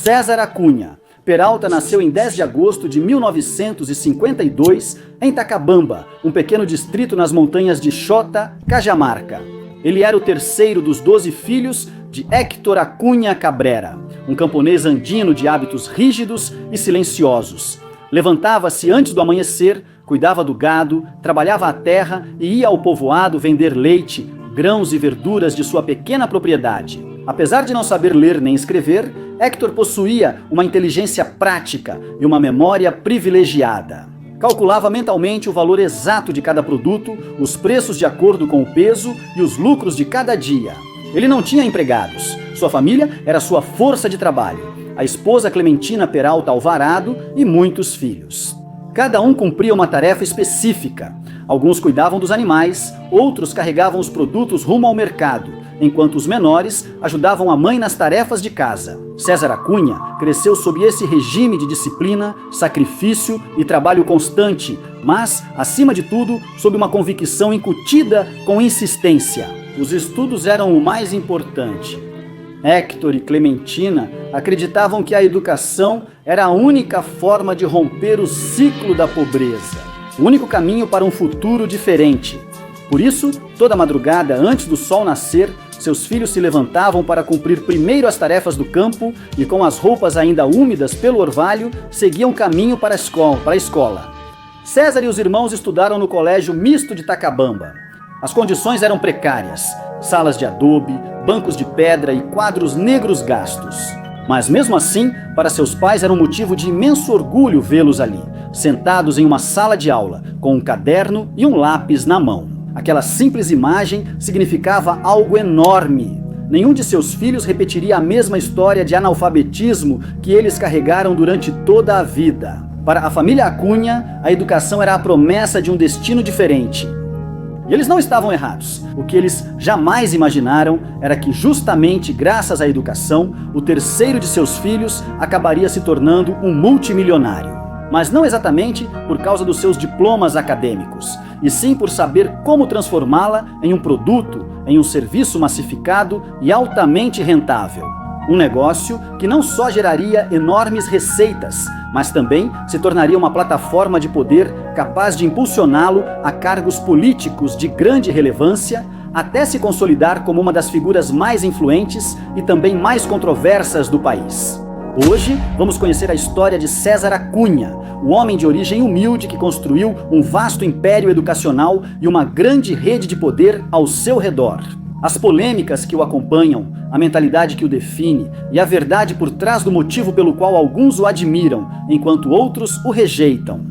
César Acunha. Peralta nasceu em 10 de agosto de 1952 em Tacabamba, um pequeno distrito nas montanhas de Chota, Cajamarca. Ele era o terceiro dos 12 filhos de Héctor Acunha Cabrera, um camponês andino de hábitos rígidos e silenciosos. Levantava-se antes do amanhecer, cuidava do gado, trabalhava a terra e ia ao povoado vender leite, grãos e verduras de sua pequena propriedade. Apesar de não saber ler nem escrever, Héctor possuía uma inteligência prática e uma memória privilegiada. Calculava mentalmente o valor exato de cada produto, os preços de acordo com o peso e os lucros de cada dia. Ele não tinha empregados. Sua família era sua força de trabalho. A esposa Clementina Peralta Alvarado e muitos filhos. Cada um cumpria uma tarefa específica. Alguns cuidavam dos animais, outros carregavam os produtos rumo ao mercado, enquanto os menores ajudavam a mãe nas tarefas de casa. César Acunha cresceu sob esse regime de disciplina, sacrifício e trabalho constante, mas, acima de tudo, sob uma convicção incutida com insistência. Os estudos eram o mais importante. Héctor e Clementina acreditavam que a educação era a única forma de romper o ciclo da pobreza, o único caminho para um futuro diferente. Por isso, toda madrugada, antes do sol nascer, seus filhos se levantavam para cumprir primeiro as tarefas do campo e, com as roupas ainda úmidas pelo orvalho, seguiam caminho para a escola. César e os irmãos estudaram no Colégio Misto de Tacabamba. As condições eram precárias: salas de adobe, bancos de pedra e quadros negros gastos. Mas mesmo assim, para seus pais era um motivo de imenso orgulho vê-los ali, sentados em uma sala de aula, com um caderno e um lápis na mão. Aquela simples imagem significava algo enorme. Nenhum de seus filhos repetiria a mesma história de analfabetismo que eles carregaram durante toda a vida. Para a família Acunha, a educação era a promessa de um destino diferente. E eles não estavam errados. O que eles jamais imaginaram era que, justamente graças à educação, o terceiro de seus filhos acabaria se tornando um multimilionário. Mas não exatamente por causa dos seus diplomas acadêmicos, e sim por saber como transformá-la em um produto, em um serviço massificado e altamente rentável. Um negócio que não só geraria enormes receitas, mas também se tornaria uma plataforma de poder capaz de impulsioná-lo a cargos políticos de grande relevância, até se consolidar como uma das figuras mais influentes e também mais controversas do país. Hoje, vamos conhecer a história de César Acunha, o homem de origem humilde que construiu um vasto império educacional e uma grande rede de poder ao seu redor. As polêmicas que o acompanham, a mentalidade que o define e a verdade por trás do motivo pelo qual alguns o admiram, enquanto outros o rejeitam.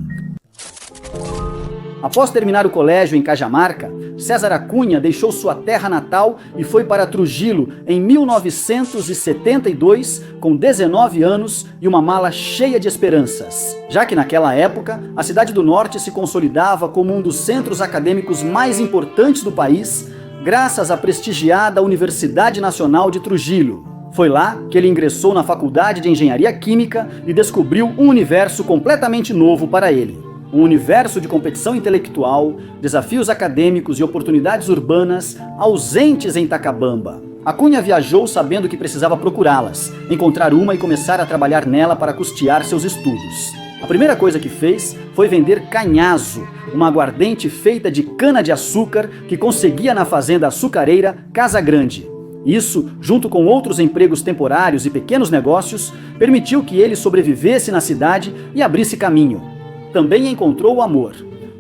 Após terminar o colégio em Cajamarca, César Acunha deixou sua terra natal e foi para Trujillo em 1972, com 19 anos e uma mala cheia de esperanças, já que naquela época a cidade do norte se consolidava como um dos centros acadêmicos mais importantes do país, graças à prestigiada Universidade Nacional de Trujillo. Foi lá que ele ingressou na Faculdade de Engenharia Química e descobriu um universo completamente novo para ele. Um universo de competição intelectual, desafios acadêmicos e oportunidades urbanas ausentes em Tacabamba. Acunha viajou sabendo que precisava procurá-las, encontrar uma e começar a trabalhar nela para custear seus estudos. A primeira coisa que fez foi vender canhazo, uma aguardente feita de cana-de-açúcar que conseguia na fazenda açucareira Casa Grande. Isso, junto com outros empregos temporários e pequenos negócios, permitiu que ele sobrevivesse na cidade e abrisse caminho. Também encontrou o amor.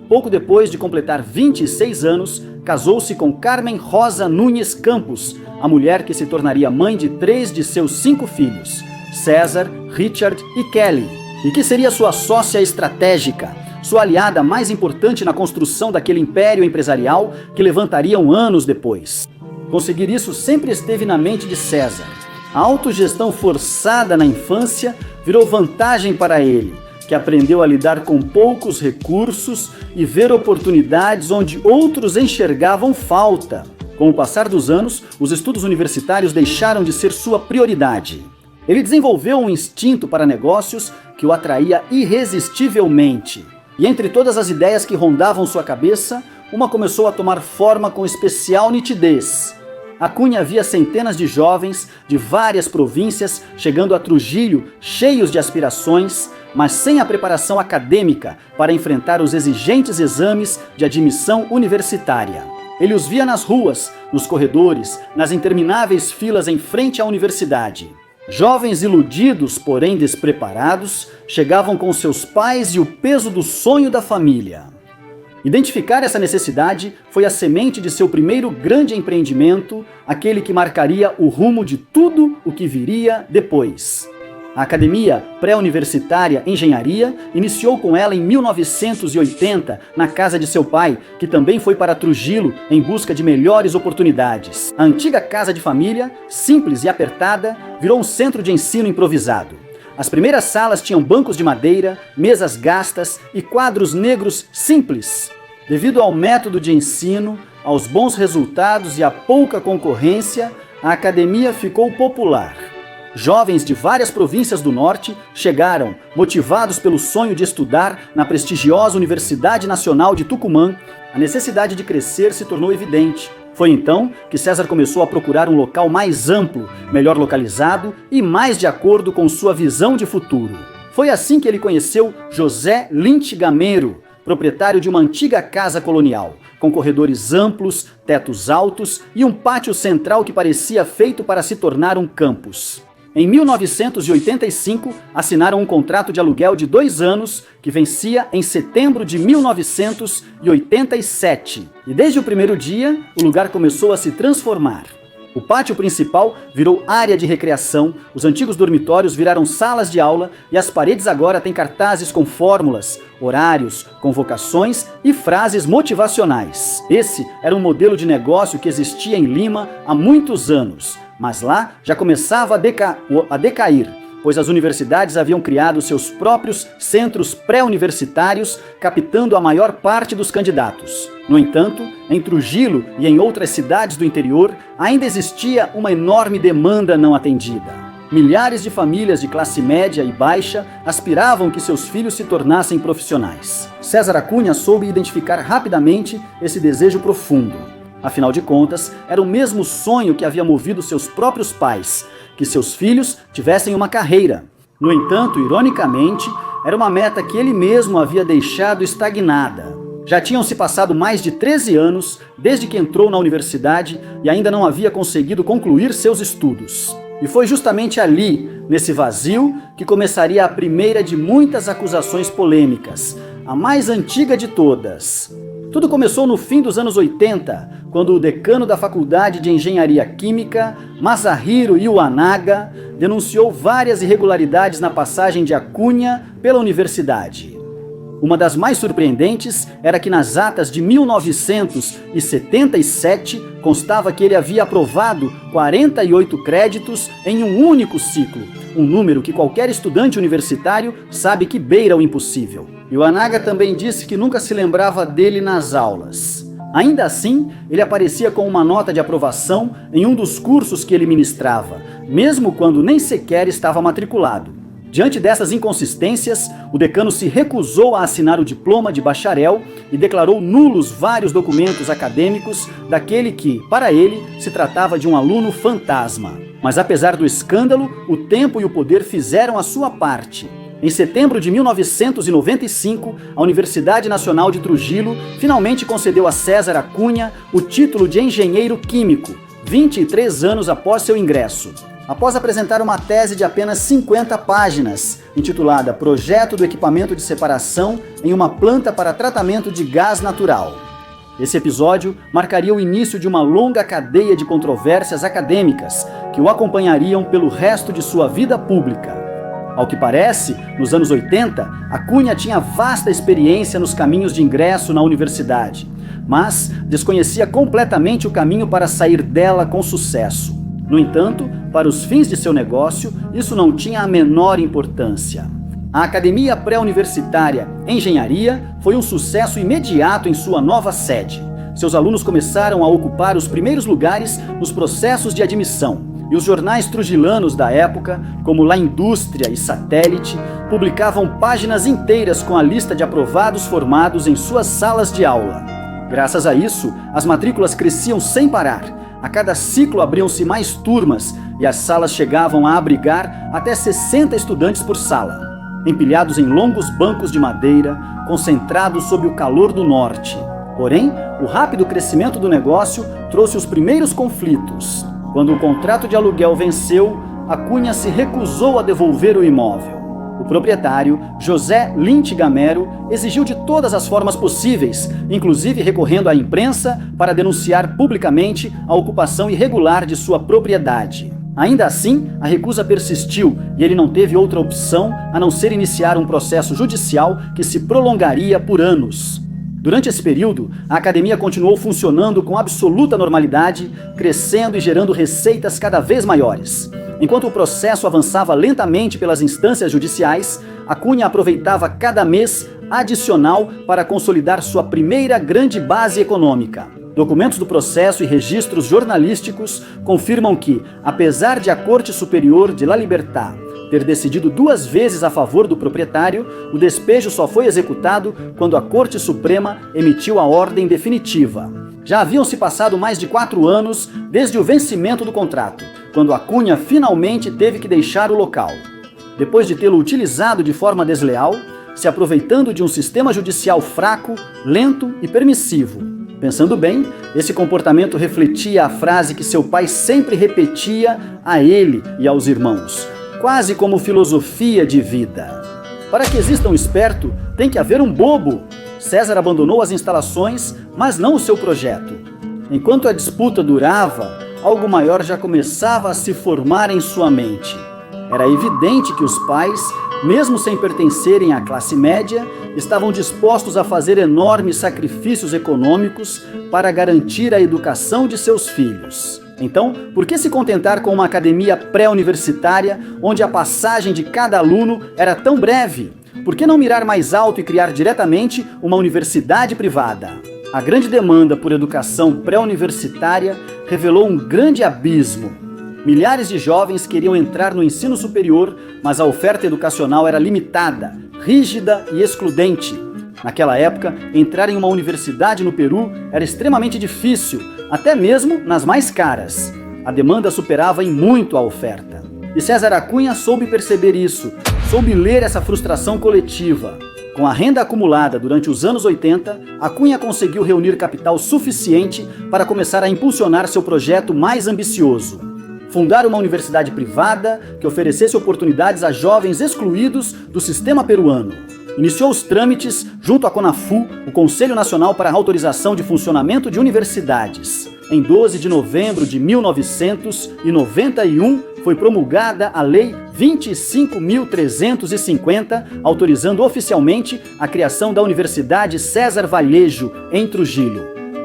Pouco depois de completar 26 anos, casou-se com Carmen Rosa Nunes Campos, a mulher que se tornaria mãe de 3 de seus 5 filhos, César, Richard e Kelly, e que seria sua sócia estratégica, sua aliada mais importante na construção daquele império empresarial que levantariam anos depois. Conseguir isso sempre esteve na mente de César. A autogestão forçada na infância virou vantagem para ele, que aprendeu a lidar com poucos recursos e ver oportunidades onde outros enxergavam falta. Com o passar dos anos, os estudos universitários deixaram de ser sua prioridade. Ele desenvolveu um instinto para negócios que o atraía irresistivelmente. E entre todas as ideias que rondavam sua cabeça, uma começou a tomar forma com especial nitidez: Cunha via centenas de jovens de várias províncias chegando a Trujillo cheios de aspirações, mas sem a preparação acadêmica para enfrentar os exigentes exames de admissão universitária. Ele os via nas ruas, nos corredores, nas intermináveis filas em frente à universidade. Jovens iludidos, porém despreparados, chegavam com seus pais e o peso do sonho da família. Identificar essa necessidade foi a semente de seu primeiro grande empreendimento, aquele que marcaria o rumo de tudo o que viria depois. A Academia Pré-Universitária Engenharia iniciou com ela em 1980 na casa de seu pai, que também foi para Trujillo em busca de melhores oportunidades. A antiga casa de família, simples e apertada, virou um centro de ensino improvisado. As primeiras salas tinham bancos de madeira, mesas gastas e quadros negros simples. Devido ao método de ensino, aos bons resultados e à pouca concorrência, a academia ficou popular. Jovens de várias províncias do norte chegaram, motivados pelo sonho de estudar na prestigiosa Universidade Nacional de Tucumã. A necessidade de crescer se tornou evidente. Foi então que César começou a procurar um local mais amplo, melhor localizado e mais de acordo com sua visão de futuro. Foi assim que ele conheceu José Lynch Gameiro, proprietário de uma antiga casa colonial, com corredores amplos, tetos altos e um pátio central que parecia feito para se tornar um campus. Em 1985, assinaram um contrato de aluguel de 2 anos, que vencia em setembro de 1987. E desde o primeiro dia, o lugar começou a se transformar. O pátio principal virou área de recreação, os antigos dormitórios viraram salas de aula e as paredes agora têm cartazes com fórmulas, horários, convocações e frases motivacionais. Esse era um modelo de negócio que existia em Lima há muitos anos, mas lá já começava a decair, pois as universidades haviam criado seus próprios centros pré-universitários, captando a maior parte dos candidatos. No entanto, em Trujillo e em outras cidades do interior, ainda existia uma enorme demanda não atendida. Milhares de famílias de classe média e baixa aspiravam que seus filhos se tornassem profissionais. César Cunha soube identificar rapidamente esse desejo profundo. Afinal de contas, era o mesmo sonho que havia movido seus próprios pais, que seus filhos tivessem uma carreira. No entanto, ironicamente, era uma meta que ele mesmo havia deixado estagnada. Já tinham se passado mais de 13 anos desde que entrou na universidade e ainda não havia conseguido concluir seus estudos. E foi justamente ali, nesse vazio, que começaria a primeira de muitas acusações polêmicas, a mais antiga de todas. Tudo começou no fim dos anos 80, quando o decano da Faculdade de Engenharia Química, Masahiro Iwanaga, denunciou várias irregularidades na passagem de Cunha pela universidade. Uma das mais surpreendentes era que nas atas de 1977 constava que ele havia aprovado 48 créditos em um único ciclo, um número que qualquer estudante universitário sabe que beira o impossível. Iwanaga também disse que nunca se lembrava dele nas aulas. Ainda assim, ele aparecia com uma nota de aprovação em um dos cursos que ele ministrava, mesmo quando nem sequer estava matriculado. Diante dessas inconsistências, o decano se recusou a assinar o diploma de bacharel e declarou nulos vários documentos acadêmicos daquele que, para ele, se tratava de um aluno fantasma. Mas apesar do escândalo, o tempo e o poder fizeram a sua parte. Em setembro de 1995, a Universidade Nacional de Trujillo finalmente concedeu a César Cunha o título de engenheiro químico, 23 anos após seu ingresso. Após apresentar uma tese de apenas 50 páginas, intitulada Projeto do Equipamento de Separação em uma Planta para Tratamento de Gás Natural. Esse episódio marcaria o início de uma longa cadeia de controvérsias acadêmicas que o acompanhariam pelo resto de sua vida pública. Ao que parece, nos anos 80, Cunha tinha vasta experiência nos caminhos de ingresso na universidade, mas desconhecia completamente o caminho para sair dela com sucesso. No entanto, para os fins de seu negócio, isso não tinha a menor importância. A Academia Pré-Universitária Engenharia foi um sucesso imediato em sua nova sede. Seus alunos começaram a ocupar os primeiros lugares nos processos de admissão. E os jornais trujilanos da época, como La Indústria e Satélite, publicavam páginas inteiras com a lista de aprovados formados em suas salas de aula. Graças a isso, as matrículas cresciam sem parar. A cada ciclo abriam-se mais turmas e as salas chegavam a abrigar até 60 estudantes por sala, empilhados em longos bancos de madeira, concentrados sob o calor do norte. Porém, o rápido crescimento do negócio trouxe os primeiros conflitos. Quando o contrato de aluguel venceu, a Cunha se recusou a devolver o imóvel. O proprietário, José Lint Gamero, exigiu de todas as formas possíveis, inclusive recorrendo à imprensa para denunciar publicamente a ocupação irregular de sua propriedade. Ainda assim, a recusa persistiu e ele não teve outra opção a não ser iniciar um processo judicial que se prolongaria por anos. Durante esse período, a academia continuou funcionando com absoluta normalidade, crescendo e gerando receitas cada vez maiores. Enquanto o processo avançava lentamente pelas instâncias judiciais, a Cunha aproveitava cada mês adicional para consolidar sua primeira grande base econômica. Documentos do processo e registros jornalísticos confirmam que, apesar de a Corte Superior de La Libertad ter decidido 2 vezes a favor do proprietário, o despejo só foi executado quando a Corte Suprema emitiu a ordem definitiva. Já haviam se passado mais de 4 anos desde o vencimento do contrato, quando a Cunha finalmente teve que deixar o local. Depois de tê-lo utilizado de forma desleal, se aproveitando de um sistema judicial fraco, lento e permissivo. Pensando bem, esse comportamento refletia a frase que seu pai sempre repetia a ele e aos irmãos, quase como filosofia de vida. Para que exista um esperto, tem que haver um bobo. César abandonou as instalações, mas não o seu projeto. Enquanto a disputa durava, algo maior já começava a se formar em sua mente. Era evidente que os pais, mesmo sem pertencerem à classe média, estavam dispostos a fazer enormes sacrifícios econômicos para garantir a educação de seus filhos. Então, por que se contentar com uma academia pré-universitária onde a passagem de cada aluno era tão breve? Por que não mirar mais alto e criar diretamente uma universidade privada? A grande demanda por educação pré-universitária revelou um grande abismo. Milhares de jovens queriam entrar no ensino superior, mas a oferta educacional era limitada, rígida e excludente. Naquela época, entrar em uma universidade no Peru era extremamente difícil, até mesmo nas mais caras. A demanda superava em muito a oferta. E César Cunha soube perceber isso, soube ler essa frustração coletiva. Com a renda acumulada durante os anos 80, a Cunha conseguiu reunir capital suficiente para começar a impulsionar seu projeto mais ambicioso: fundar uma universidade privada que oferecesse oportunidades a jovens excluídos do sistema peruano. Iniciou os trâmites junto à CONAFU, o Conselho Nacional para a Autorização de Funcionamento de Universidades. Em 12 de novembro de 1991, foi promulgada a Lei 25.350, autorizando oficialmente a criação da Universidade César Vallejo, em Trujillo.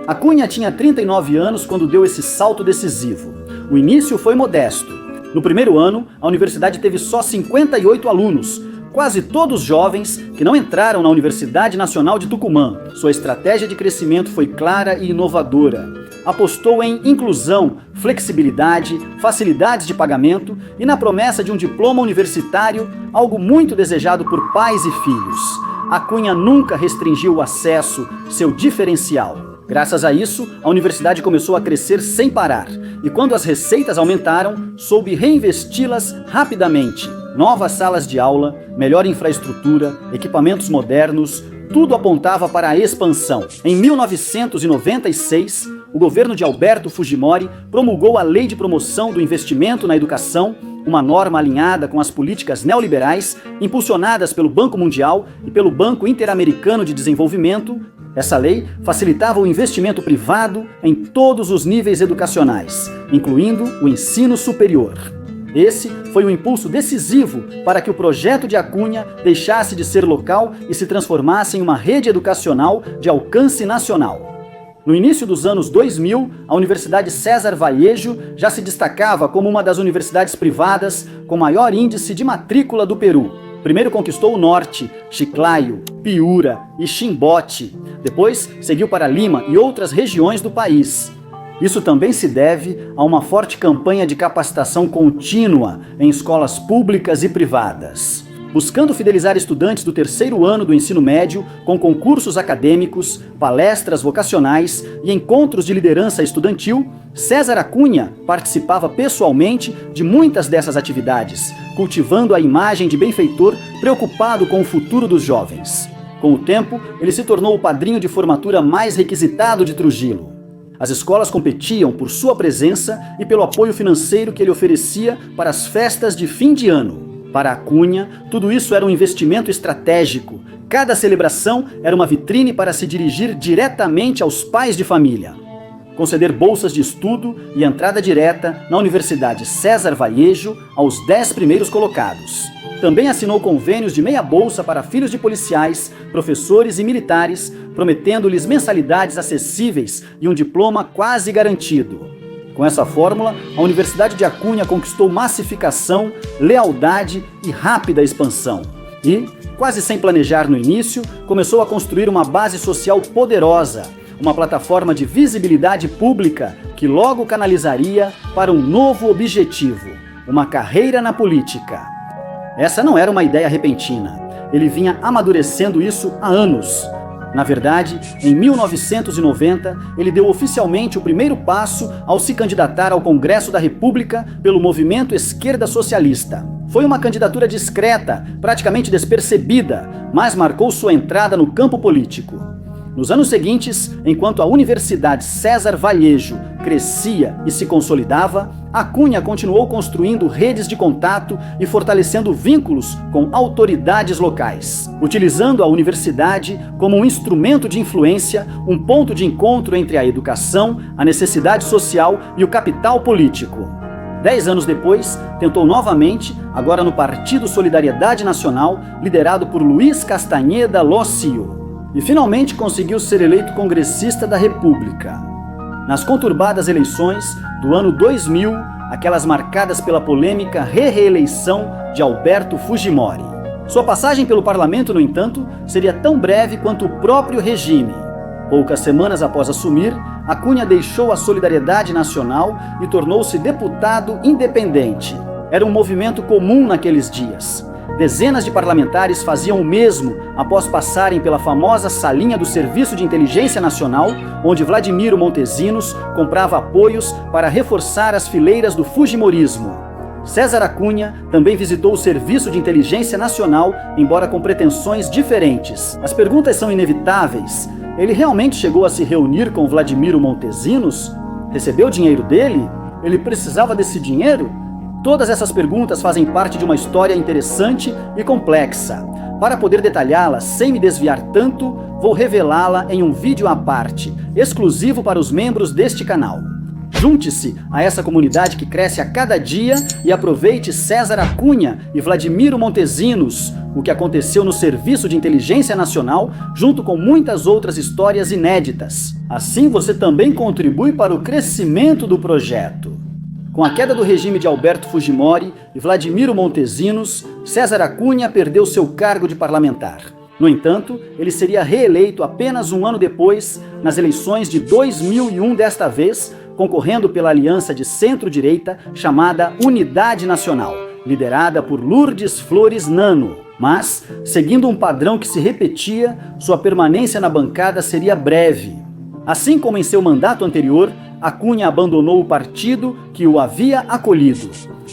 A Cunha tinha 39 anos quando deu esse salto decisivo. O início foi modesto. No primeiro ano, a universidade teve só 58 alunos, quase todos jovens que não entraram na Universidade Nacional de Tucumã. Sua estratégia de crescimento foi clara e inovadora. Apostou em inclusão, flexibilidade, facilidades de pagamento e na promessa de um diploma universitário, algo muito desejado por pais e filhos. A Cunha nunca restringiu o acesso, seu diferencial. Graças a isso, a universidade começou a crescer sem parar, e quando as receitas aumentaram, soube reinvesti-las rapidamente. Novas salas de aula, melhor infraestrutura, equipamentos modernos, tudo apontava para a expansão. Em 1996, o governo de Alberto Fujimori promulgou a Lei de Promoção do Investimento na Educação, uma norma alinhada com as políticas neoliberais impulsionadas pelo Banco Mundial e pelo Banco Interamericano de Desenvolvimento. Essa lei facilitava o investimento privado em todos os níveis educacionais, incluindo o ensino superior. Esse foi um impulso decisivo para que o projeto de Cunha deixasse de ser local e se transformasse em uma rede educacional de alcance nacional. No início dos anos 2000, a Universidade César Vallejo já se destacava como uma das universidades privadas com maior índice de matrícula do Peru. Primeiro conquistou o norte, Chiclayo, Piura e Chimbote. Depois seguiu para Lima e outras regiões do país. Isso também se deve a uma forte campanha de capacitação contínua em escolas públicas e privadas. Buscando fidelizar estudantes do terceiro ano do ensino médio com concursos acadêmicos, palestras vocacionais e encontros de liderança estudantil, César Acunha participava pessoalmente de muitas dessas atividades, cultivando a imagem de benfeitor preocupado com o futuro dos jovens. Com o tempo, ele se tornou o padrinho de formatura mais requisitado de Trujillo. As escolas competiam por sua presença e pelo apoio financeiro que ele oferecia para as festas de fim de ano. Para Acunha, tudo isso era um investimento estratégico. Cada celebração era uma vitrine para se dirigir diretamente aos pais de família. Conceder bolsas de estudo e entrada direta na Universidade César Vallejo aos 10 primeiros colocados. Também assinou convênios de meia bolsa para filhos de policiais, professores e militares, prometendo-lhes mensalidades acessíveis e um diploma quase garantido. Com essa fórmula, a Universidade de Acunha conquistou massificação, lealdade e rápida expansão. E, quase sem planejar no início, começou a construir uma base social poderosa, uma plataforma de visibilidade pública que logo canalizaria para um novo objetivo, uma carreira na política. Essa não era uma ideia repentina. Ele vinha amadurecendo isso há anos. Na verdade, em 1990, ele deu oficialmente o primeiro passo ao se candidatar ao Congresso da República pelo movimento Esquerda Socialista. Foi uma candidatura discreta, praticamente despercebida, mas marcou sua entrada no campo político. Nos anos seguintes, enquanto a Universidade César Vallejo crescia e se consolidava, Acunha continuou construindo redes de contato e fortalecendo vínculos com autoridades locais, utilizando a universidade como um instrumento de influência, um ponto de encontro entre a educação, a necessidade social e o capital político. 10 anos depois, tentou novamente, agora no Partido Solidariedade Nacional, liderado por Luiz Castanheda Locio. E finalmente conseguiu ser eleito congressista da República. Nas conturbadas eleições do ano 2000, aquelas marcadas pela polêmica reeleição de Alberto Fujimori. Sua passagem pelo parlamento, no entanto, seria tão breve quanto o próprio regime. Poucas semanas após assumir, Acunha deixou a Solidariedade Nacional e tornou-se deputado independente. Era um movimento comum naqueles dias. Dezenas de parlamentares faziam o mesmo após passarem pela famosa salinha do Serviço de Inteligência Nacional, onde Vladimiro Montesinos comprava apoios para reforçar as fileiras do fujimorismo. César Acunha também visitou o Serviço de Inteligência Nacional, embora com pretensões diferentes. As perguntas são inevitáveis. Ele realmente chegou a se reunir com Vladimiro Montesinos? Recebeu dinheiro dele? Ele precisava desse dinheiro? Todas essas perguntas fazem parte de uma história interessante e complexa. Para poder detalhá-las sem me desviar tanto, vou revelá-la em um vídeo à parte, exclusivo para os membros deste canal. Junte-se a essa comunidade que cresce a cada dia e aproveite César Acunha e Vladimiro Montesinos, o que aconteceu no Serviço de Inteligência Nacional, junto com muitas outras histórias inéditas. Assim você também contribui para o crescimento do projeto. Com a queda do regime de Alberto Fujimori e Vladimiro Montesinos, César Acunha perdeu seu cargo de parlamentar. No entanto, ele seria reeleito apenas um ano depois, nas eleições de 2001, desta vez, concorrendo pela aliança de centro-direita chamada Unidade Nacional, liderada por Lourdes Flores Nano. Mas, seguindo um padrão que se repetia, sua permanência na bancada seria breve. Assim como em seu mandato anterior, Acunha abandonou o partido que o havia acolhido.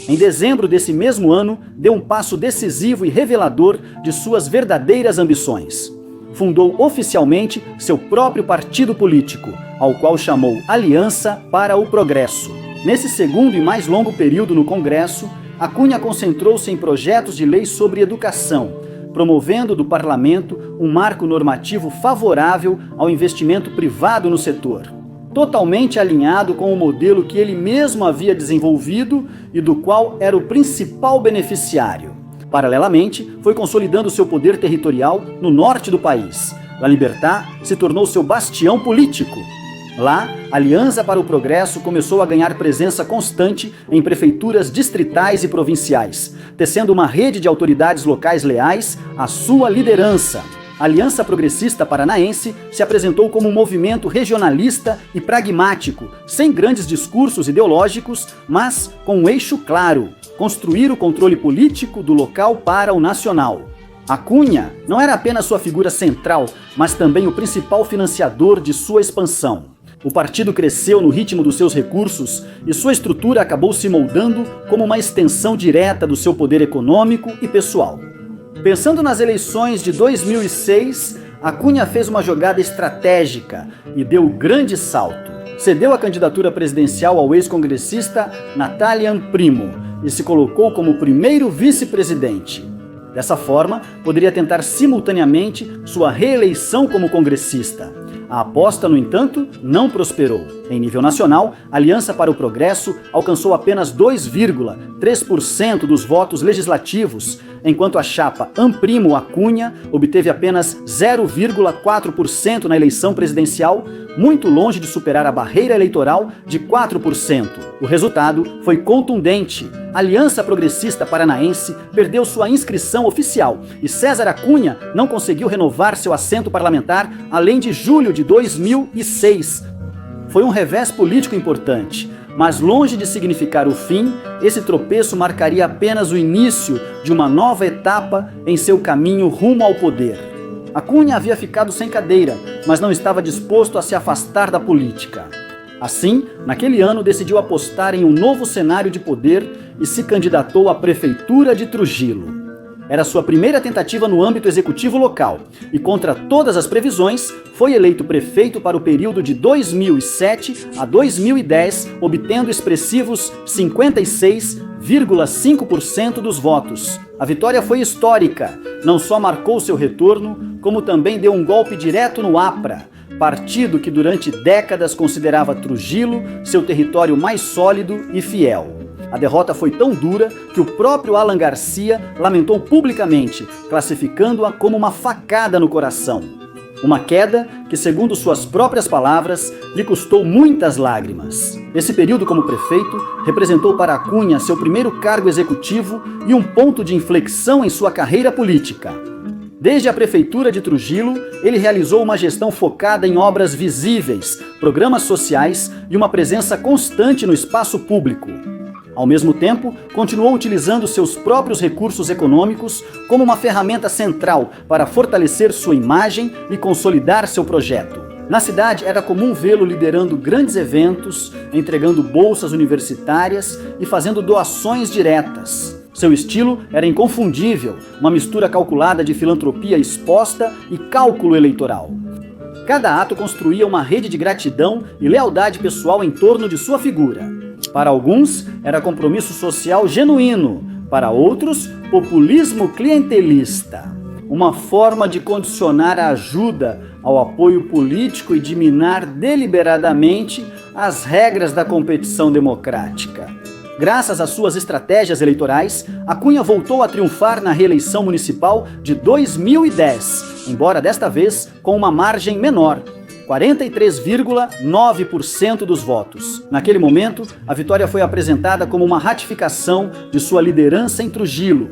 Em dezembro desse mesmo ano, deu um passo decisivo e revelador de suas verdadeiras ambições. Fundou oficialmente seu próprio partido político, ao qual chamou Aliança para o Progresso. Nesse segundo e mais longo período no Congresso, Acunha concentrou-se em projetos de lei sobre educação, promovendo do parlamento um marco normativo favorável ao investimento privado no setor, totalmente alinhado com o modelo que ele mesmo havia desenvolvido e do qual era o principal beneficiário. Paralelamente, foi consolidando seu poder territorial no norte do país. La Libertad se tornou seu bastião político. Lá, a Aliança para o Progresso começou a ganhar presença constante em prefeituras distritais e provinciais, tecendo uma rede de autoridades locais leais à sua liderança. A Aliança Progressista Paranaense se apresentou como um movimento regionalista e pragmático, sem grandes discursos ideológicos, mas com um eixo claro: construir o controle político do local para o nacional. A Cunha não era apenas sua figura central, mas também o principal financiador de sua expansão. O partido cresceu no ritmo dos seus recursos e sua estrutura acabou se moldando como uma extensão direta do seu poder econômico e pessoal. Pensando nas eleições de 2006, a Cunha fez uma jogada estratégica e deu um grande salto. Cedeu a candidatura presidencial ao ex-congressista Natalian Primo e se colocou como o primeiro vice-presidente. Dessa forma, poderia tentar simultaneamente sua reeleição como congressista. A aposta, no entanto, não prosperou. Em nível nacional, a Aliança para o Progresso alcançou apenas 2,3% dos votos legislativos, enquanto a chapa Amprimo Acunha obteve apenas 0,4% na eleição presidencial, muito longe de superar a barreira eleitoral de 4%. O resultado foi contundente. A Aliança Progressista Paranaense perdeu sua inscrição oficial e César Acunha não conseguiu renovar seu assento parlamentar além de julho de 2006. Foi um revés político importante, mas longe de significar o fim, esse tropeço marcaria apenas o início de uma nova etapa em seu caminho rumo ao poder. Acunha havia ficado sem cadeira, mas não estava disposto a se afastar da política. Assim, naquele ano decidiu apostar em um novo cenário de poder e se candidatou à prefeitura de Trujillo. Era sua primeira tentativa no âmbito executivo local e, contra todas as previsões, foi eleito prefeito para o período de 2007 a 2010, obtendo expressivos 56,5% dos votos. A vitória foi histórica, não só marcou seu retorno, como também deu um golpe direto no APRA, partido que durante décadas considerava Trujillo seu território mais sólido e fiel. A derrota foi tão dura que o próprio Alan Garcia lamentou publicamente, classificando-a como uma facada no coração. Uma queda que, segundo suas próprias palavras, lhe custou muitas lágrimas. Esse período como prefeito representou para Acunha seu primeiro cargo executivo e um ponto de inflexão em sua carreira política. Desde a prefeitura de Trujillo, ele realizou uma gestão focada em obras visíveis, programas sociais e uma presença constante no espaço público. Ao mesmo tempo, continuou utilizando seus próprios recursos econômicos como uma ferramenta central para fortalecer sua imagem e consolidar seu projeto. Na cidade, era comum vê-lo liderando grandes eventos, entregando bolsas universitárias e fazendo doações diretas. Seu estilo era inconfundível, uma mistura calculada de filantropia exposta e cálculo eleitoral. Cada ato construía uma rede de gratidão e lealdade pessoal em torno de sua figura. Para alguns, era compromisso social genuíno, para outros, populismo clientelista. Uma forma de condicionar a ajuda ao apoio político e de minar deliberadamente as regras da competição democrática. Graças às suas estratégias eleitorais, Acunha voltou a triunfar na reeleição municipal de 2010, embora desta vez com uma margem menor, 43,9% dos votos. Naquele momento, a vitória foi apresentada como uma ratificação de sua liderança em Trujillo.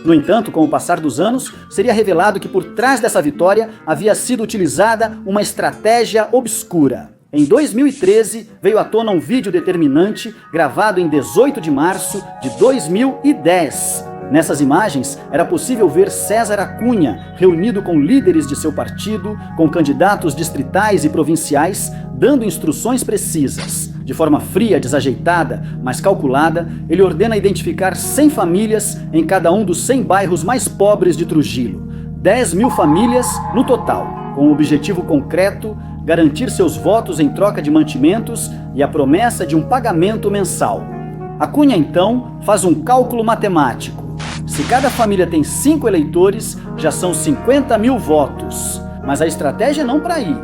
No entanto, com o passar dos anos, seria revelado que por trás dessa vitória havia sido utilizada uma estratégia obscura. Em 2013, veio à tona um vídeo determinante gravado em 18 de março de 2010. Nessas imagens, era possível ver César Acunha reunido com líderes de seu partido, com candidatos distritais e provinciais, dando instruções precisas. De forma fria, desajeitada, mas calculada, ele ordena identificar 100 famílias em cada um dos 100 bairros mais pobres de Trujillo. 10 mil famílias no total, com o objetivo concreto: garantir seus votos em troca de mantimentos e a promessa de um pagamento mensal. Acunha, então, faz um cálculo matemático. Se cada família tem 5 eleitores, já são 50 mil votos. Mas a estratégia não para aí.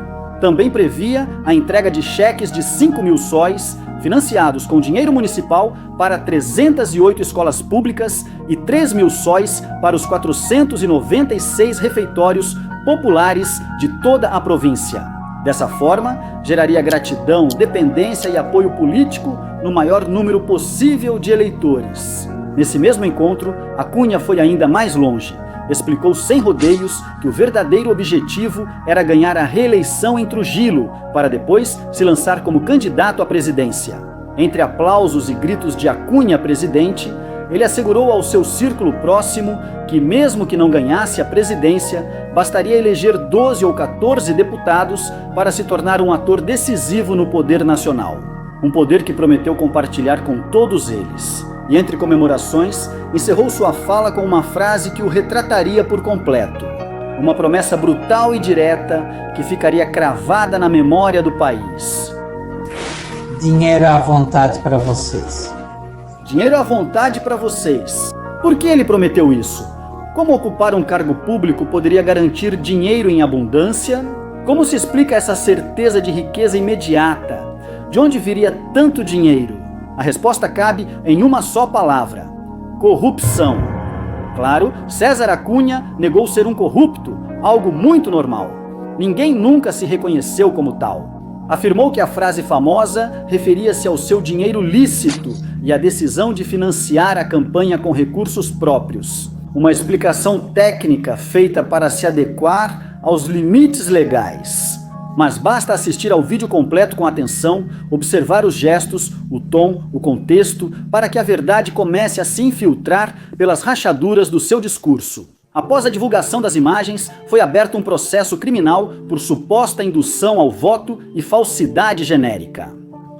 Também previa a entrega de cheques de 5 mil sóis, financiados com dinheiro municipal, para 308 escolas públicas e 3 mil sóis para os 496 refeitórios populares de toda a província. Dessa forma, geraria gratidão, dependência e apoio político no maior número possível de eleitores. Nesse mesmo encontro, Acunha foi ainda mais longe. Explicou sem rodeios que o verdadeiro objetivo era ganhar a reeleição em Trujillo, para depois se lançar como candidato à presidência. Entre aplausos e gritos de Acunha presidente, ele assegurou ao seu círculo próximo que, mesmo que não ganhasse a presidência, bastaria eleger 12 ou 14 deputados para se tornar um ator decisivo no poder nacional. Um poder que prometeu compartilhar com todos eles. E entre comemorações, encerrou sua fala com uma frase que o retrataria por completo. Uma promessa brutal e direta que ficaria cravada na memória do país. Dinheiro à vontade para vocês. Dinheiro à vontade para vocês. Por que ele prometeu isso? Como ocupar um cargo público poderia garantir dinheiro em abundância? Como se explica essa certeza de riqueza imediata? De onde viria tanto dinheiro? A resposta cabe em uma só palavra: corrupção. Claro, César Acunha negou ser um corrupto, algo muito normal. Ninguém nunca se reconheceu como tal. Afirmou que a frase famosa referia-se ao seu dinheiro lícito e à decisão de financiar a campanha com recursos próprios. Uma explicação técnica feita para se adequar aos limites legais. Mas basta assistir ao vídeo completo com atenção, observar os gestos, o tom, o contexto, para que a verdade comece a se infiltrar pelas rachaduras do seu discurso. Após a divulgação das imagens, foi aberto um processo criminal por suposta indução ao voto e falsidade genérica.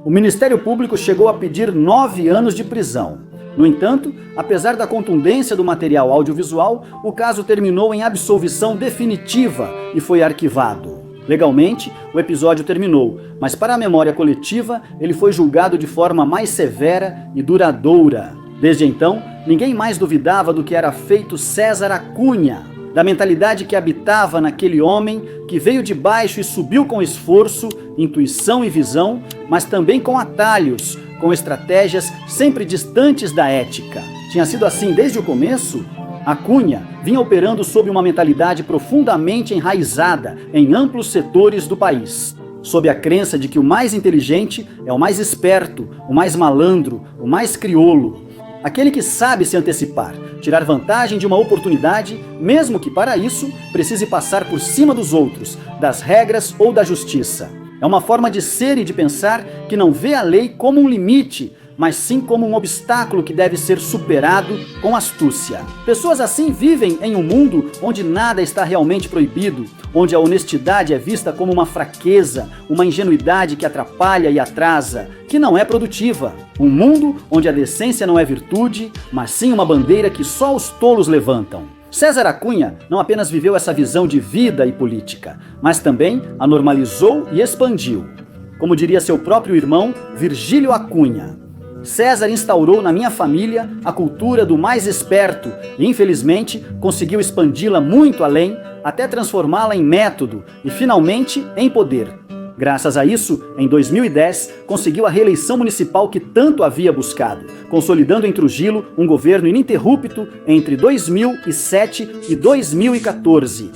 O Ministério Público chegou a pedir 9 anos de prisão. No entanto, apesar da contundência do material audiovisual, o caso terminou em absolvição definitiva e foi arquivado. Legalmente, o episódio terminou, mas para a memória coletiva, ele foi julgado de forma mais severa e duradoura. Desde então, ninguém mais duvidava do que era feito César Acunha, da mentalidade que habitava naquele homem que veio de baixo e subiu com esforço, intuição e visão, mas também com atalhos, com estratégias sempre distantes da ética. Tinha sido assim desde o começo? Acunha vinha operando sob uma mentalidade profundamente enraizada em amplos setores do país, sob a crença de que o mais inteligente é o mais esperto, o mais malandro, o mais crioulo, aquele que sabe se antecipar, tirar vantagem de uma oportunidade, mesmo que para isso precise passar por cima dos outros, das regras ou da justiça. É uma forma de ser e de pensar que não vê a lei como um limite, mas sim como um obstáculo que deve ser superado com astúcia. Pessoas assim vivem em um mundo onde nada está realmente proibido, onde a honestidade é vista como uma fraqueza, uma ingenuidade que atrapalha e atrasa, que não é produtiva. Um mundo onde a decência não é virtude, mas sim uma bandeira que só os tolos levantam. César Acunha não apenas viveu essa visão de vida e política, mas também a normalizou e expandiu. Como diria seu próprio irmão, Virgílio Acunha, César instaurou na minha família a cultura do mais esperto e, infelizmente, conseguiu expandi-la muito além, até transformá-la em método e, finalmente, em poder. Graças a isso, em 2010, conseguiu a reeleição municipal que tanto havia buscado, consolidando em Trujillo um governo ininterrupto entre 2007 e 2014.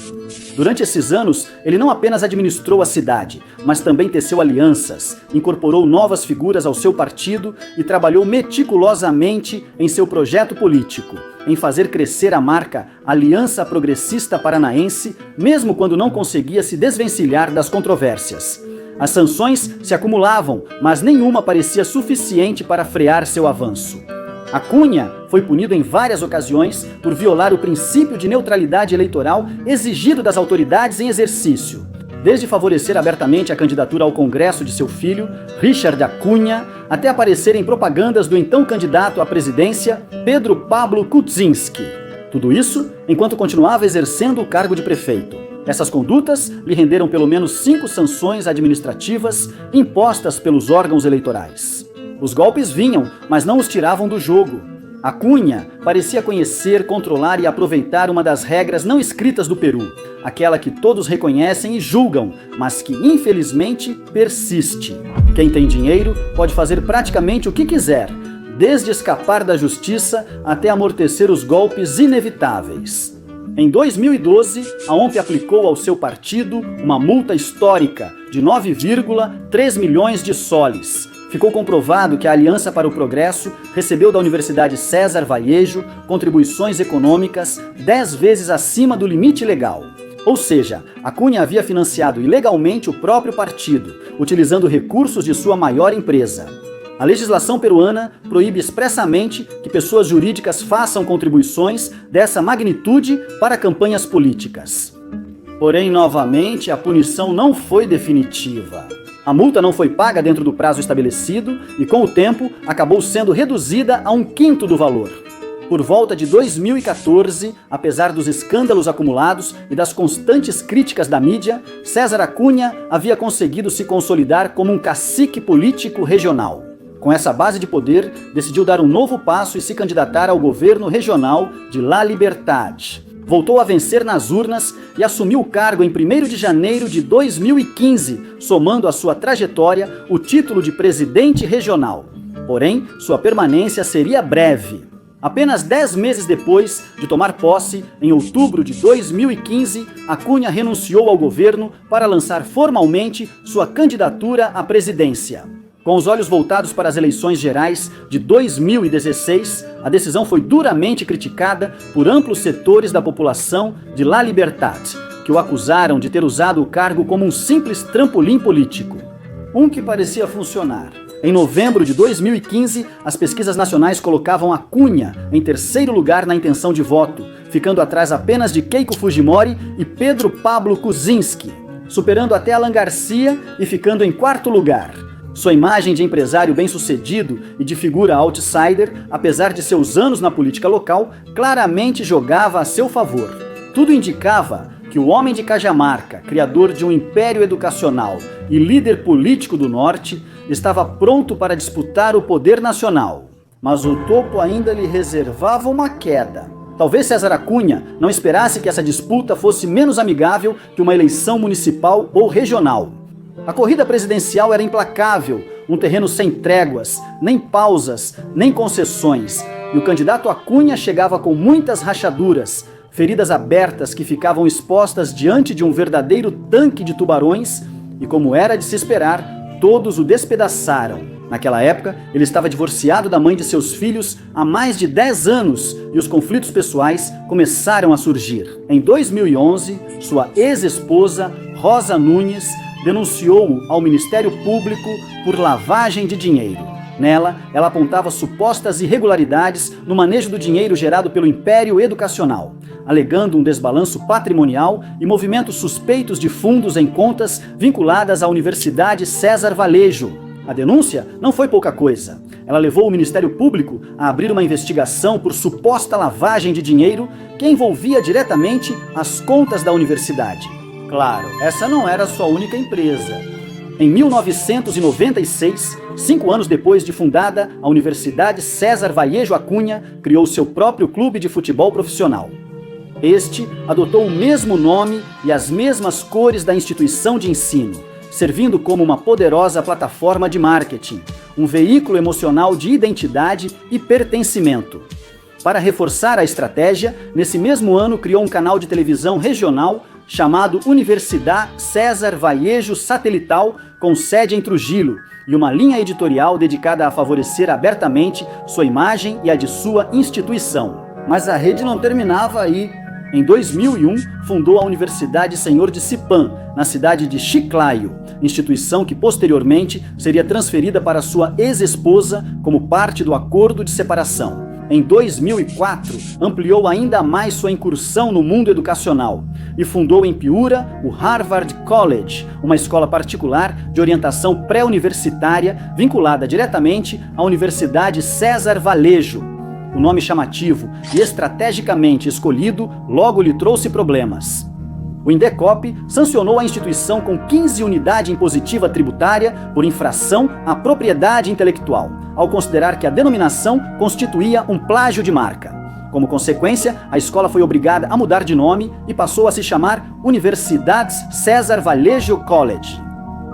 Durante esses anos, ele não apenas administrou a cidade, mas também teceu alianças, incorporou novas figuras ao seu partido e trabalhou meticulosamente em seu projeto político, em fazer crescer a marca Aliança Progressista Paranaense, mesmo quando não conseguia se desvencilhar das controvérsias. As sanções se acumulavam, mas nenhuma parecia suficiente para frear seu avanço. Acunha foi punido em várias ocasiões por violar o princípio de neutralidade eleitoral exigido das autoridades em exercício, desde favorecer abertamente a candidatura ao Congresso de seu filho, Richard Acunha, até aparecer em propagandas do então candidato à presidência, Pedro Pablo Kuczynski. Tudo isso enquanto continuava exercendo o cargo de prefeito. Essas condutas lhe renderam pelo menos 5 sanções administrativas impostas pelos órgãos eleitorais. Os golpes vinham, mas não os tiravam do jogo. Acunha parecia conhecer, controlar e aproveitar uma das regras não escritas do Peru, aquela que todos reconhecem e julgam, mas que infelizmente persiste. Quem tem dinheiro pode fazer praticamente o que quiser, desde escapar da justiça até amortecer os golpes inevitáveis. Em 2012, a ONP aplicou ao seu partido uma multa histórica de 9,3 milhões de soles. Ficou comprovado que a Aliança para o Progresso recebeu da Universidade César Vallejo contribuições econômicas 10 vezes acima do limite legal. Ou seja, Acunha havia financiado ilegalmente o próprio partido, utilizando recursos de sua maior empresa. A legislação peruana proíbe expressamente que pessoas jurídicas façam contribuições dessa magnitude para campanhas políticas. Porém, novamente, a punição não foi definitiva. A multa não foi paga dentro do prazo estabelecido e, com o tempo, acabou sendo reduzida a 1/5 do valor. Por volta de 2014, apesar dos escândalos acumulados e das constantes críticas da mídia, César Acunha havia conseguido se consolidar como um cacique político regional. Com essa base de poder, decidiu dar um novo passo e se candidatar ao governo regional de La Libertad. Voltou a vencer nas urnas e assumiu o cargo em 1º de janeiro de 2015, somando à sua trajetória o título de presidente regional. Porém, sua permanência seria breve. Apenas 10 meses depois de tomar posse, em outubro de 2015, Acunha renunciou ao governo para lançar formalmente sua candidatura à presidência. Com os olhos voltados para as eleições gerais de 2016, a decisão foi duramente criticada por amplos setores da população de La Libertad, que o acusaram de ter usado o cargo como um simples trampolim político. Um que parecia funcionar. Em novembro de 2015, as pesquisas nacionais colocavam Acunha em 3º lugar na intenção de voto, ficando atrás apenas de Keiko Fujimori e Pedro Pablo Kuczynski, superando até Alan Garcia e ficando em 4º lugar. Sua imagem de empresário bem-sucedido e de figura outsider, apesar de seus anos na política local, claramente jogava a seu favor. Tudo indicava que o homem de Cajamarca, criador de um império educacional e líder político do Norte, estava pronto para disputar o poder nacional. Mas o topo ainda lhe reservava uma queda. Talvez César Acunha não esperasse que essa disputa fosse menos amigável que uma eleição municipal ou regional. A corrida presidencial era implacável, um terreno sem tréguas, nem pausas, nem concessões, e o candidato Acunha chegava com muitas rachaduras, feridas abertas que ficavam expostas diante de um verdadeiro tanque de tubarões, e como era de se esperar, todos o despedaçaram. Naquela época, ele estava divorciado da mãe de seus filhos há mais de 10 anos e os conflitos pessoais começaram a surgir. Em 2011, sua ex-esposa, Rosa Nunes, denunciou-o ao Ministério Público por lavagem de dinheiro. Nela, ela apontava supostas irregularidades no manejo do dinheiro gerado pelo Império Educacional, alegando um desbalanço patrimonial e movimentos suspeitos de fundos em contas vinculadas à Universidade César Vallejo. A denúncia não foi pouca coisa. Ela levou o Ministério Público a abrir uma investigação por suposta lavagem de dinheiro que envolvia diretamente as contas da universidade. Claro, essa não era sua única empresa. Em 1996, 5 anos depois de fundada, a Universidade César Vallejo Acunha criou seu próprio clube de futebol profissional. Este adotou o mesmo nome e as mesmas cores da instituição de ensino, servindo como uma poderosa plataforma de marketing, um veículo emocional de identidade e pertencimento. Para reforçar a estratégia, nesse mesmo ano criou um canal de televisão regional chamado Universidade César Vallejo Satelital, com sede em Trujillo, e uma linha editorial dedicada a favorecer abertamente sua imagem e a de sua instituição. Mas a rede não terminava aí. Em 2001, fundou a Universidade Senhor de Cipán, na cidade de Chiclayo, instituição que posteriormente seria transferida para sua ex-esposa como parte do acordo de separação. Em 2004, ampliou ainda mais sua incursão no mundo educacional e fundou em Piura o Harvard College, uma escola particular de orientação pré-universitária vinculada diretamente à Universidade César Vallejo. O nome chamativo e estrategicamente escolhido logo lhe trouxe problemas. O Indecop sancionou a instituição com 15 unidade impositiva tributária por infração à propriedade intelectual, ao considerar que a denominação constituía um plágio de marca. Como consequência, a escola foi obrigada a mudar de nome e passou a se chamar Universidade César Vallejo College.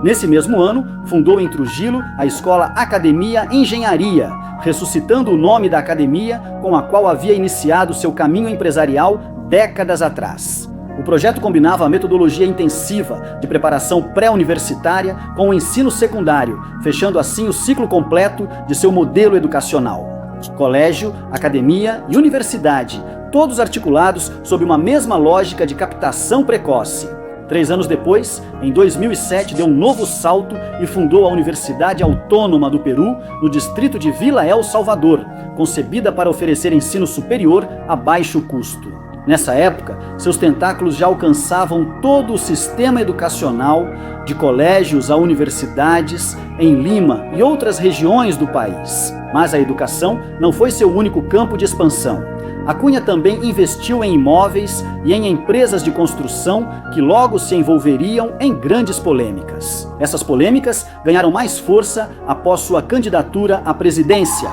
Nesse mesmo ano, fundou em Trujillo a escola Academia Engenharia, ressuscitando o nome da academia com a qual havia iniciado seu caminho empresarial décadas atrás. O projeto combinava a metodologia intensiva de preparação pré-universitária com o ensino secundário, fechando assim o ciclo completo de seu modelo educacional. Colégio, academia e universidade, todos articulados sob uma mesma lógica de captação precoce. 3 anos depois, em 2007, deu um novo salto e fundou a Universidade Autônoma do Peru, no distrito de Vila El Salvador, concebida para oferecer ensino superior a baixo custo. Nessa época, seus tentáculos já alcançavam todo o sistema educacional, de colégios a universidades, em Lima e outras regiões do país. Mas a educação não foi seu único campo de expansão. Acuña também investiu em imóveis e em empresas de construção que logo se envolveriam em grandes polêmicas. Essas polêmicas ganharam mais força após sua candidatura à presidência.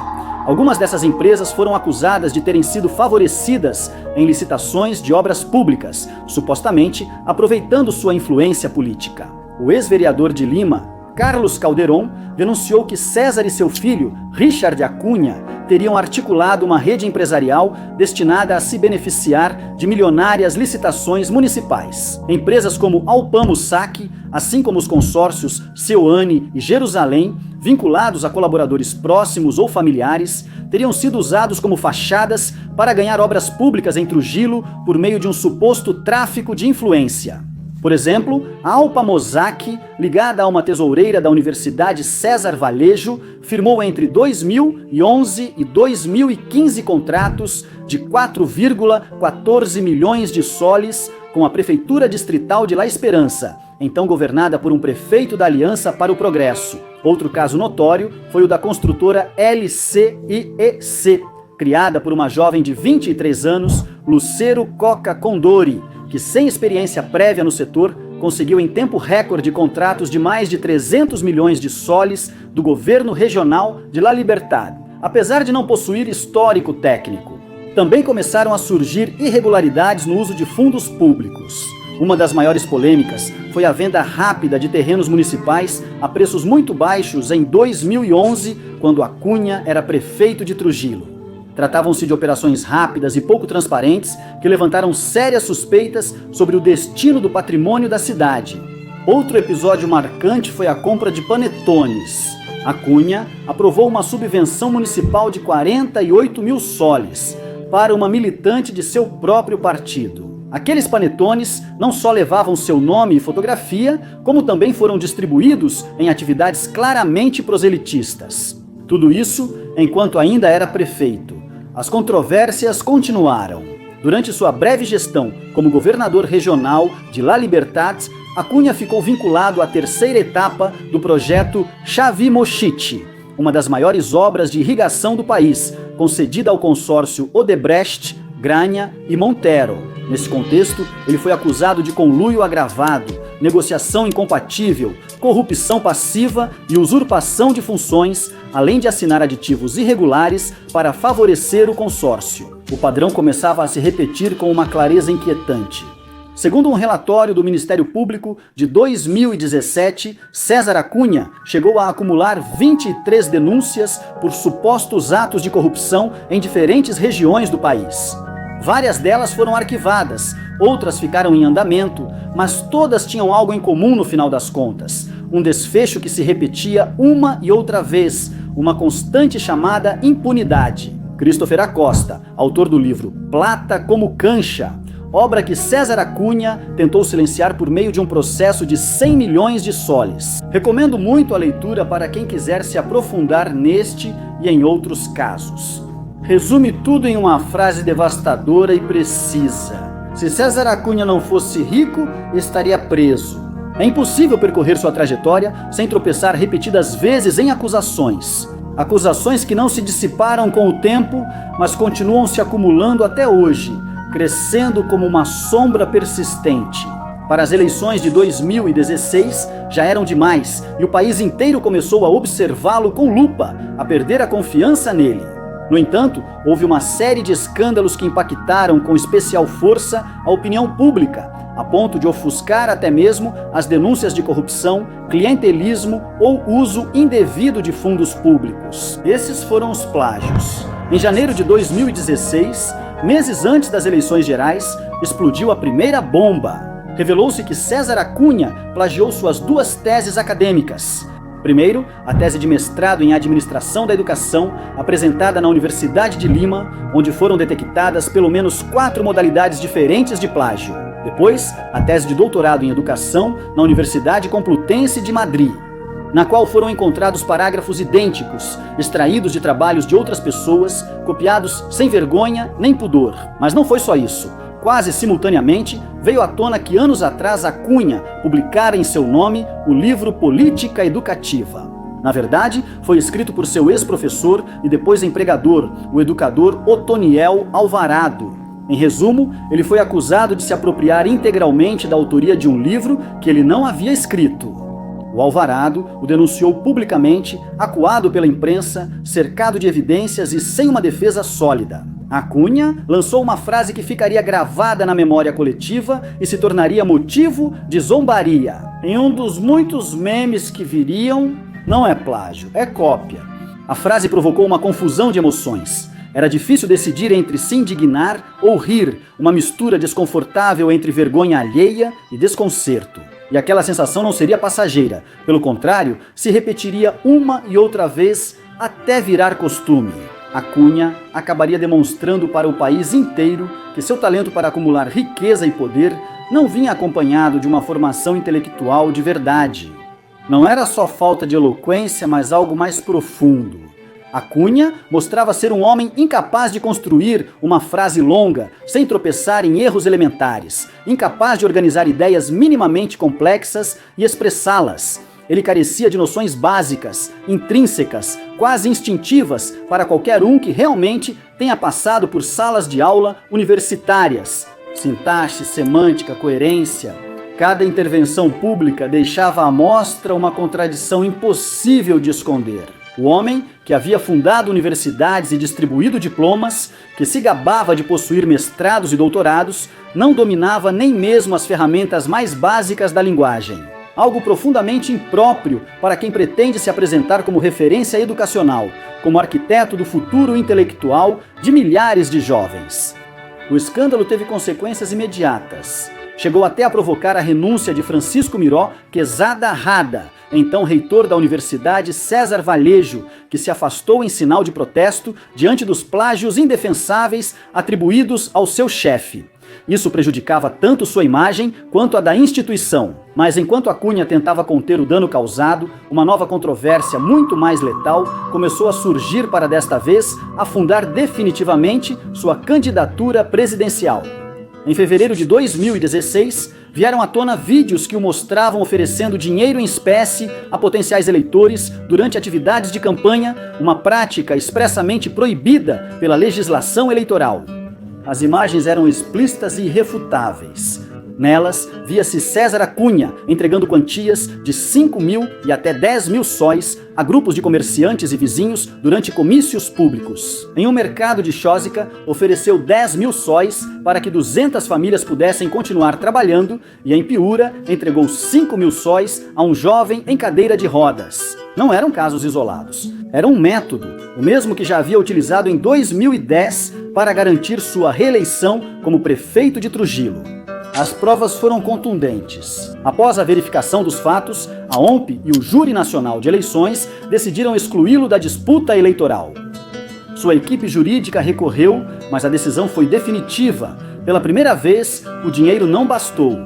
Algumas dessas empresas foram acusadas de terem sido favorecidas em licitações de obras públicas, supostamente aproveitando sua influência política. O ex-vereador de Lima, Carlos Calderón, denunciou que César e seu filho, Richard Acuña, teriam articulado uma rede empresarial destinada a se beneficiar de milionárias licitações municipais. Empresas como Alpamo Saque, assim como os consórcios Ceoane e Jerusalém, vinculados a colaboradores próximos ou familiares, teriam sido usados como fachadas para ganhar obras públicas em Trujillo por meio de um suposto tráfico de influência. Por exemplo, a Alpamo Saque, ligada a uma tesoureira da Universidade César Vallejo, firmou entre 2011 e 2015 contratos de 4,14 milhões de soles com a Prefeitura Distrital de La Esperança, então governada por um prefeito da Aliança para o Progresso. Outro caso notório foi o da construtora LCIEC, criada por uma jovem de 23 anos, Lucero Coca Condori, que sem experiência prévia no setor, conseguiu em tempo recorde contratos de mais de 300 milhões de soles do governo regional de La Libertad, apesar de não possuir histórico técnico. Também começaram a surgir irregularidades no uso de fundos públicos. Uma das maiores polêmicas foi a venda rápida de terrenos municipais a preços muito baixos em 2011, quando Acuña era prefeito de Trujillo. Tratavam-se de operações rápidas e pouco transparentes que levantaram sérias suspeitas sobre o destino do patrimônio da cidade. Outro episódio marcante foi a compra de panetones. Acuña aprovou uma subvenção municipal de 48 mil soles para uma militante de seu próprio partido. Aqueles panetones não só levavam seu nome e fotografia, como também foram distribuídos em atividades claramente proselitistas. Tudo isso enquanto ainda era prefeito. As controvérsias continuaram. Durante sua breve gestão como governador regional de La Libertad, Acuña ficou vinculado à terceira etapa do projeto Chavimochichi, uma das maiores obras de irrigação do país, concedida ao consórcio Odebrecht, Grania e Montero. Nesse contexto, ele foi acusado de conluio agravado, negociação incompatível, corrupção passiva e usurpação de funções, além de assinar aditivos irregulares para favorecer o consórcio. O padrão começava a se repetir com uma clareza inquietante. Segundo um relatório do Ministério Público de 2017, César Acuña chegou a acumular 23 denúncias por supostos atos de corrupção em diferentes regiões do país. Várias delas foram arquivadas, outras ficaram em andamento, mas todas tinham algo em comum no final das contas. Um desfecho que se repetia uma e outra vez, uma constante chamada impunidade. Christopher Acosta, autor do livro Plata como Cancha, obra que César Acuña tentou silenciar por meio de um processo de 100 milhões de soles. Recomendo muito a leitura para quem quiser se aprofundar neste e em outros casos. Resume tudo em uma frase devastadora e precisa. Se César Acuña não fosse rico, estaria preso. É impossível percorrer sua trajetória sem tropeçar repetidas vezes em acusações. Acusações que não se dissiparam com o tempo, mas continuam se acumulando até hoje, crescendo como uma sombra persistente. Para as eleições de 2016 já eram demais e o país inteiro começou a observá-lo com lupa, a perder a confiança nele. No entanto, houve uma série de escândalos que impactaram com especial força a opinião pública, a ponto de ofuscar até mesmo as denúncias de corrupção, clientelismo ou uso indevido de fundos públicos. Esses foram os plágios. Em janeiro de 2016, meses antes das eleições gerais, explodiu a primeira bomba. Revelou-se que César Acuña plagiou suas 2 teses acadêmicas. Primeiro, a tese de mestrado em Administração da Educação, apresentada na Universidade de Lima, onde foram detectadas pelo menos 4 modalidades diferentes de plágio. Depois, a tese de doutorado em educação na Universidade Complutense de Madrid, na qual foram encontrados parágrafos idênticos, extraídos de trabalhos de outras pessoas, copiados sem vergonha nem pudor. Mas não foi só isso. Quase simultaneamente, veio à tona que anos atrás a Cunha publicara em seu nome o livro Política Educativa. Na verdade, foi escrito por seu ex-professor e depois empregador, o educador Otoniel Alvarado. Em resumo, ele foi acusado de se apropriar integralmente da autoria de um livro que ele não havia escrito. O Alvarado o denunciou publicamente, acuado pela imprensa, cercado de evidências e sem uma defesa sólida. A Cunha lançou uma frase que ficaria gravada na memória coletiva e se tornaria motivo de zombaria. Em um dos muitos memes que viriam, não é plágio, é cópia. A frase provocou uma confusão de emoções. Era difícil decidir entre se indignar ou rir, uma mistura desconfortável entre vergonha alheia e desconcerto. E aquela sensação não seria passageira, pelo contrário, se repetiria uma e outra vez até virar costume. A Cunha acabaria demonstrando para o país inteiro que seu talento para acumular riqueza e poder não vinha acompanhado de uma formação intelectual de verdade. Não era só falta de eloquência, mas algo mais profundo. A Cunha mostrava ser um homem incapaz de construir uma frase longa, sem tropeçar em erros elementares, incapaz de organizar ideias minimamente complexas e expressá-las. Ele carecia de noções básicas, intrínsecas, quase instintivas para qualquer um que realmente tenha passado por salas de aula universitárias. Sintaxe, semântica, coerência. Cada intervenção pública deixava à mostra uma contradição impossível de esconder. O homem que havia fundado universidades e distribuído diplomas, que se gabava de possuir mestrados e doutorados, não dominava nem mesmo as ferramentas mais básicas da linguagem. Algo profundamente impróprio para quem pretende se apresentar como referência educacional, como arquiteto do futuro intelectual de milhares de jovens. O escândalo teve consequências imediatas. Chegou até a provocar a renúncia de Francisco Miró Quezada Rada, então reitor da Universidade César Vallejo, que se afastou em sinal de protesto diante dos plágios indefensáveis atribuídos ao seu chefe. Isso prejudicava tanto sua imagem quanto a da instituição. Mas enquanto a Cunha tentava conter o dano causado, uma nova controvérsia muito mais letal começou a surgir para desta vez afundar definitivamente sua candidatura presidencial. Em fevereiro de 2016, vieram à tona vídeos que o mostravam oferecendo dinheiro em espécie a potenciais eleitores durante atividades de campanha, uma prática expressamente proibida pela legislação eleitoral. As imagens eram explícitas e irrefutáveis. Nelas, via-se César Cunha entregando quantias de 5.000 e até 10.000 sóis a grupos de comerciantes e vizinhos durante comícios públicos. Em um mercado de Chosica, ofereceu 10.000 sóis para que 200 famílias pudessem continuar trabalhando e, em Piúra, entregou 5.000 sóis a um jovem em cadeira de rodas. Não eram casos isolados. Era um método, o mesmo que já havia utilizado em 2010 para garantir sua reeleição como prefeito de Trujillo. As provas foram contundentes. Após a verificação dos fatos, a OMP e o Júri Nacional de Eleições decidiram excluí-lo da disputa eleitoral. Sua equipe jurídica recorreu, mas a decisão foi definitiva. Pela primeira vez, o dinheiro não bastou.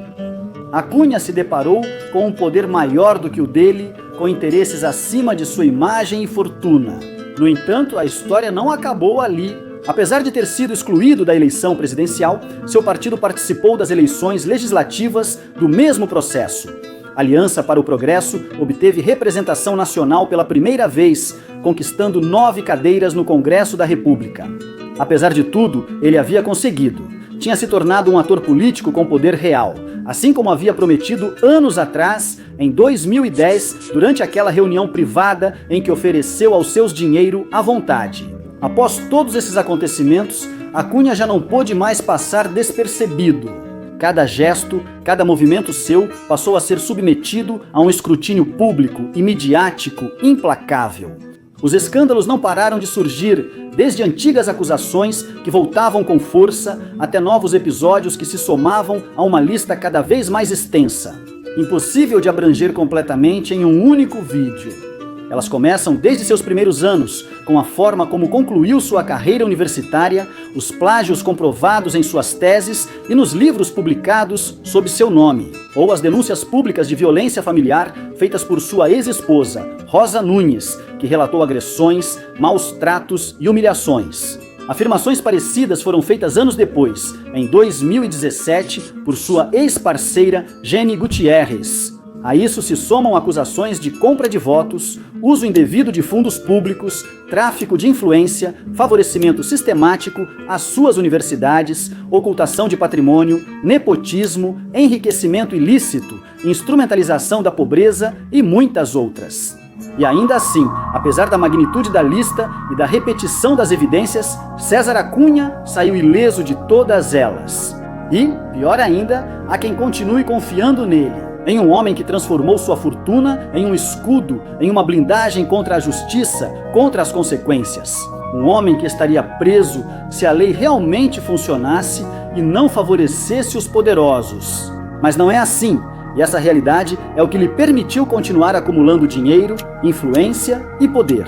A Cunha se deparou com um poder maior do que o dele, com interesses acima de sua imagem e fortuna. No entanto, a história não acabou ali. Apesar de ter sido excluído da eleição presidencial, seu partido participou das eleições legislativas do mesmo processo. A Aliança para o Progresso obteve representação nacional pela primeira vez, conquistando 9 cadeiras no Congresso da República. Apesar de tudo, ele havia conseguido. Tinha se tornado um ator político com poder real, assim como havia prometido anos atrás, em 2010, durante aquela reunião privada em que ofereceu aos seus dinheiro à vontade. Após todos esses acontecimentos, a Cunha já não pôde mais passar despercebido. Cada gesto, cada movimento seu passou a ser submetido a um escrutínio público e midiático implacável. Os escândalos não pararam de surgir, desde antigas acusações que voltavam com força até novos episódios que se somavam a uma lista cada vez mais extensa. Impossível de abranger completamente em um único vídeo. Elas começam desde seus primeiros anos, com a forma como concluiu sua carreira universitária, os plágios comprovados em suas teses e nos livros publicados sob seu nome, ou as denúncias públicas de violência familiar feitas por sua ex-esposa, Rosa Nunes, que relatou agressões, maus tratos e humilhações. Afirmações parecidas foram feitas anos depois, em 2017, por sua ex-parceira Jenny Gutierrez. A isso se somam acusações de compra de votos, uso indevido de fundos públicos, tráfico de influência, favorecimento sistemático às suas universidades, ocultação de patrimônio, nepotismo, enriquecimento ilícito, instrumentalização da pobreza e muitas outras. E ainda assim, apesar da magnitude da lista e da repetição das evidências, César Acunha saiu ileso de todas elas. E, pior ainda, há quem continue confiando nele, em um homem que transformou sua fortuna em um escudo, em uma blindagem contra a justiça, contra as consequências. Um homem que estaria preso se a lei realmente funcionasse e não favorecesse os poderosos. Mas não é assim, e essa realidade é o que lhe permitiu continuar acumulando dinheiro, influência e poder.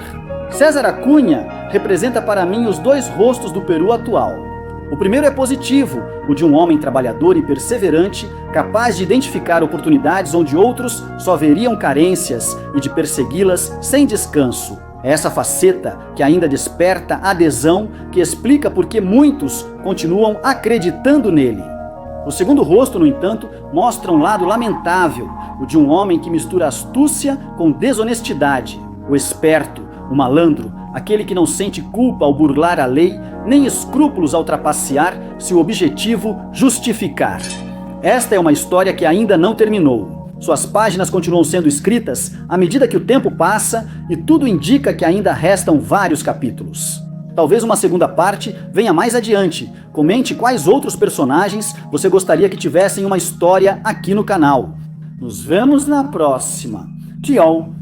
César Acunha representa para mim os dois rostos do Peru atual. O primeiro é positivo, o de um homem trabalhador e perseverante, capaz de identificar oportunidades onde outros só veriam carências e de persegui-las sem descanso. É essa faceta que ainda desperta adesão, que explica por que muitos continuam acreditando nele. O segundo rosto, no entanto, mostra um lado lamentável, o de um homem que mistura astúcia com desonestidade, o esperto, o malandro, aquele que não sente culpa ao burlar a lei, nem escrúpulos ao trapacear se o objetivo justificar. Esta é uma história que ainda não terminou. Suas páginas continuam sendo escritas à medida que o tempo passa e tudo indica que ainda restam vários capítulos. Talvez uma segunda parte venha mais adiante. Comente quais outros personagens você gostaria que tivessem uma história aqui no canal. Nos vemos na próxima. Tchau!